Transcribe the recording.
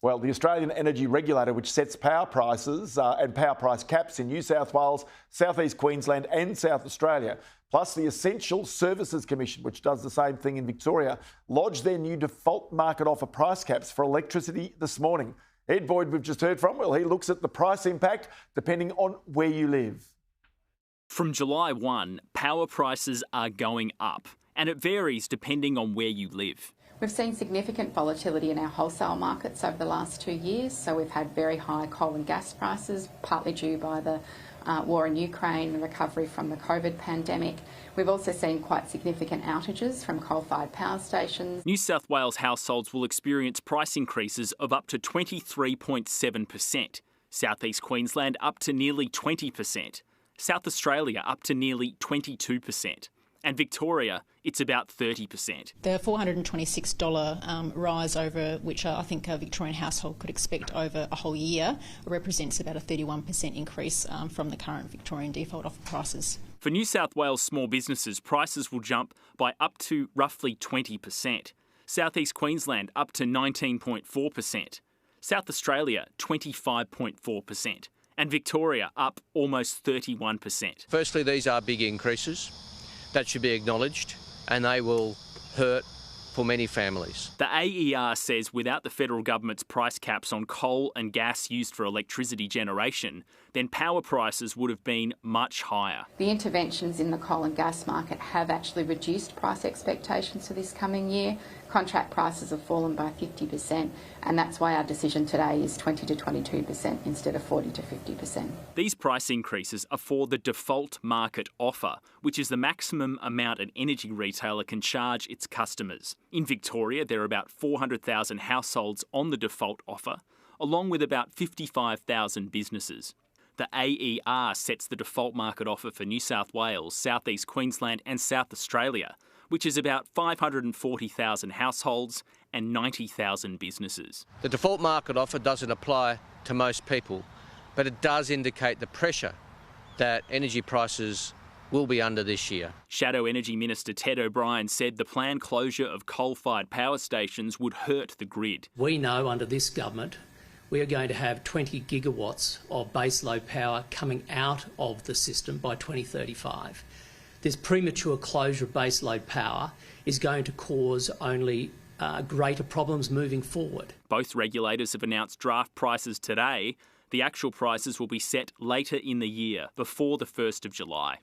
Well, the Australian Energy Regulator, which sets power prices and power price caps in New South Wales, South East Queensland and South Australia, plus the Essential Services Commission, which does the same thing in Victoria, lodged their new default market offer price caps for electricity this morning. Ed Boyd, we've just heard from, well, he looks at the price impact depending on where you live. From July 1, power prices are going up, and it varies depending on where you live. We've seen significant volatility in our wholesale markets over the last 2 years. So we've had very high coal and gas prices, partly due by the war in Ukraine and recovery from the COVID pandemic. We've also seen quite significant outages from coal-fired power stations. New South Wales households will experience price increases of up to 23.7%. South East Queensland up to nearly 20%. South Australia up to nearly 22%. And Victoria, it's about 30%. The $426 rise over which I think a Victorian household could expect over a whole year represents about a 31% increase from the current Victorian default offer prices. For New South Wales small businesses, prices will jump by up to roughly 20%. South East Queensland up to 19.4%. South Australia 25.4%. And Victoria up almost 31%. Firstly, these are big increases. That should be acknowledged, and they will hurt for many families. The AER says without the federal government's price caps on coal and gas used for electricity generation, then power prices would have been much higher. The interventions in the coal and gas market have actually reduced price expectations for this coming year. Contract prices have fallen by 50%, and that's why our decision today is 20 to 22% instead of 40 to 50%. These price increases are for the default market offer, which is the maximum amount an energy retailer can charge its customers. In Victoria, there are about 400,000 households on the default offer, along with about 55,000 businesses. The AER sets the default market offer for New South Wales, South East Queensland and South Australia, which is about 540,000 households and 90,000 businesses. The default market offer doesn't apply to most people, but it does indicate the pressure that energy prices will be under this year. Shadow Energy Minister Ted O'Brien said the planned closure of coal-fired power stations would hurt the grid. We know under this government we are going to have 20 gigawatts of baseload power coming out of the system by 2035. This premature closure of baseload power is going to cause only greater problems moving forward. Both regulators have announced draft prices today. The actual prices will be set later in the year, before the 1st of July.